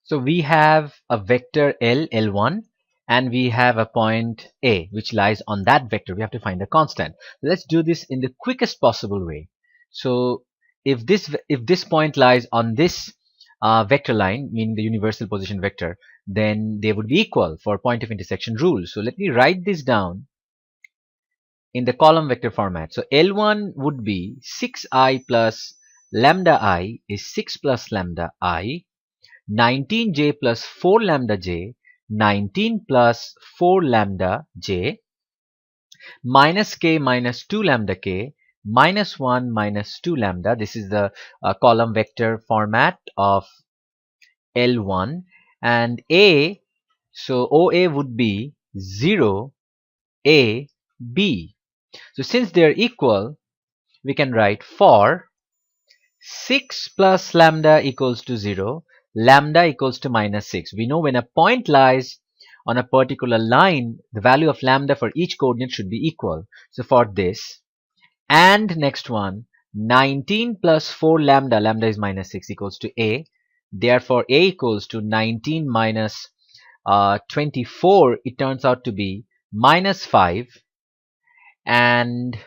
So we have a vector L1, and we have a point A which lies on that vector. We have to find the constant. Let's do this in the quickest possible way. So if this point lies on this vector line, meaning the universal position vector, then they would be equal for point of intersection rule. So let me write this down in the column vector format. So L1 would be 6i plus lambda I is 6 plus lambda I, 19j plus 4 lambda j, 19 plus 4 lambda j, minus k minus 2 lambda k, minus 1 minus 2 lambda. This is the column vector format of L1. And A, so OA would be 0, A, B. So since they are equal, we can write for 6 plus lambda equals to 0, lambda equals to minus 6. We know when a point lies on a particular line, the value of lambda for each coordinate should be equal. So for this, and next one, 19 plus 4 lambda, lambda is minus 6, equals to A. Therefore, A equals to 19 minus 24, it turns out to be minus 5. And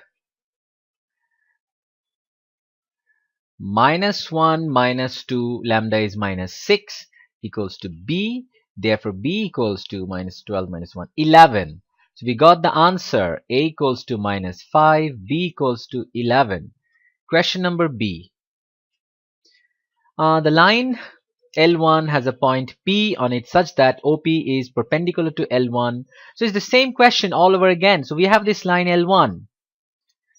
minus 1 minus 2 lambda is minus 6 equals to B. Therefore, B equals to minus 12 minus 1, 11. So we got the answer. A equals to minus 5, B equals to 11. Question number B. The line L1 has a point P on it such that OP is perpendicular to L1. So it's the same question all over again. So we have this line L1.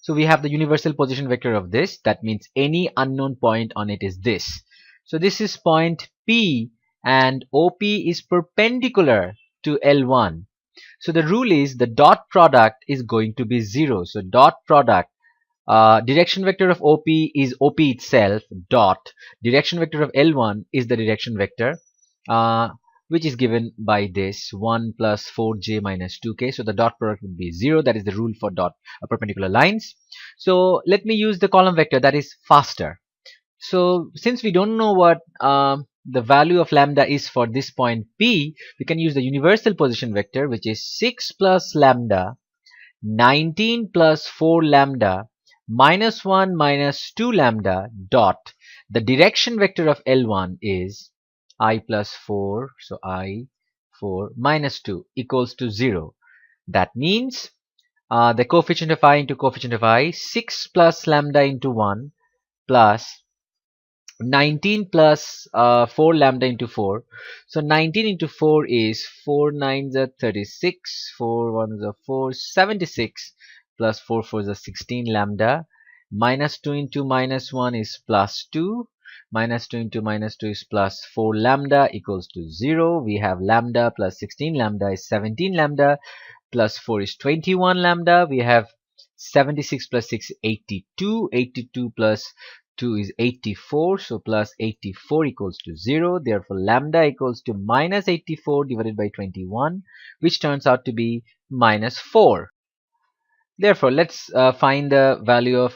So we have the universal position vector of this. That means any unknown point on it is this. So this is point P, and OP is perpendicular to L1. So the rule is the dot product is going to be 0. So dot product, direction vector of OP is OP itself, dot. Direction vector of L1 is the direction vector, which is given by this 1 plus 4j minus 2k. So the dot product would be 0. That is the rule for dot perpendicular lines. So let me use the column vector that is faster. So since we don't know what the value of lambda is for this point P, we can use the universal position vector, which is 6 plus lambda, 19 plus 4 lambda, minus 1 minus 2 lambda dot. The direction vector of L1 is I plus 4, so I 4 minus 2 equals to 0. That means the coefficient of I into coefficient of I, 6 plus lambda into 1 plus 19 plus 4 lambda into 4. So 19 into 4 is 4 9s are 36, 4 1s are 4, 76 plus 4 4s are 16 lambda. Minus 2 into minus 1 is plus 2. Minus 2 into minus 2 is plus 4 lambda equals to 0. We have lambda plus 16 lambda is 17 lambda, plus 4 is 21 lambda. We have 76 plus 6 is 82. 82 plus 2 is 84. So plus 84 equals to 0. Therefore, lambda equals to minus 84 divided by 21, which turns out to be minus 4. Therefore, let's find the value of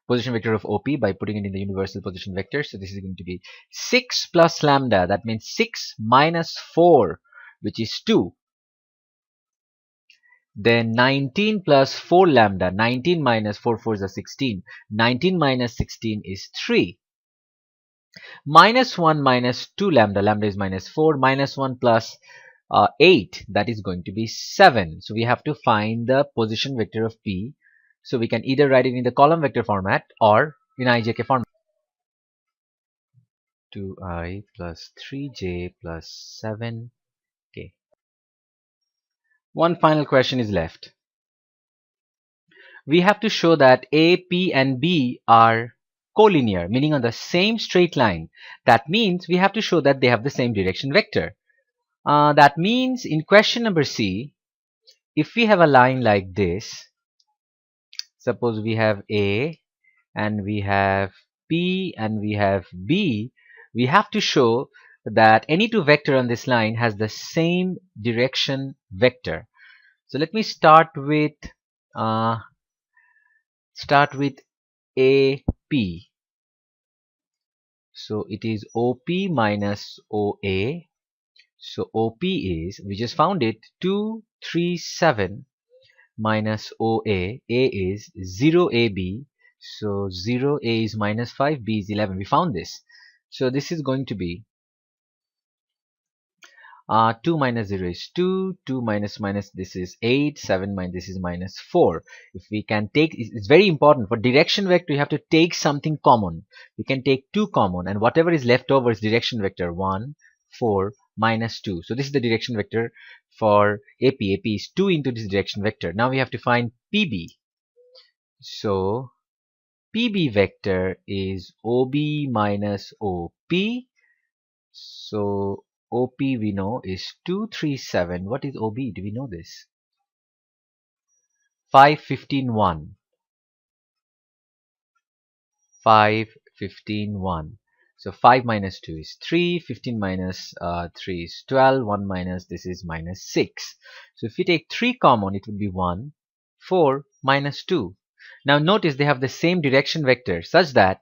position vector of OP by putting it in the universal position vector. So this is going to be 6 plus lambda. That means 6 minus 4, which is 2. Then 19 plus 4 lambda. 19 minus 4 4 is 16. 19 minus 16 is 3. Minus 1 minus 2 lambda. Lambda is minus 4. Minus 1 plus 8. That is going to be 7. So we have to find the position vector of P. So we can either write it in the column vector format or in IJK format. 2i plus 3j plus 7k. One final question is left. We have to show that A, P and B are collinear, meaning on the same straight line. That means we have to show that they have the same direction vector. That means in question number C, if we have a line like this, suppose we have A and we have P and we have B, we have to show that any two vector on this line has the same direction vector. So let me start with AP. So it is OP minus OA. So OP is, we just found it, 237 minus OA. A is 0AB. So 0A is minus 5, B is 11. We found this. So this is going to be 2 minus 0 is 2, 2 minus minus this is 8, 7 minus this is minus 4. If we can take, it's very important for direction vector, you have to take something common. We can take 2 common, and whatever is left over is direction vector 1, 4, minus 2. So this is the direction vector for AP. AP is 2 into this direction vector. Now we have to find PB. So PB vector is OB minus OP. So OP we know is 237. What is OB? Do we know this? 515.1. 515.1. So 5 minus 2 is 3. 15 minus 3 is 12. 1 minus this is minus 6. So if we take 3 common, it would be 1. 4 minus 2. Now notice they have the same direction vector such that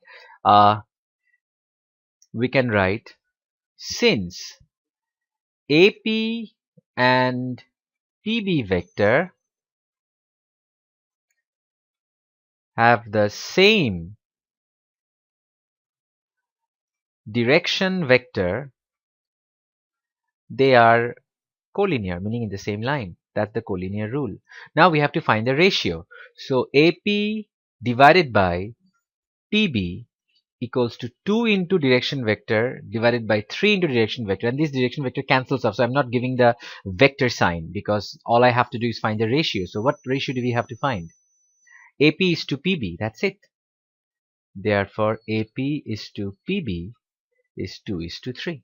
we can write, since AP and PB vector have the same direction vector, they are collinear, meaning in the same line. That's the collinear rule. Now we have to find the ratio. So AP divided by PB equals to 2 into direction vector divided by 3 into direction vector, and this direction vector cancels off. So I'm not giving the vector sign because all I have to do is find the ratio. So what ratio do we have to find? AP is to PB, that's it. Therefore AP is to PB is 2 is to 3.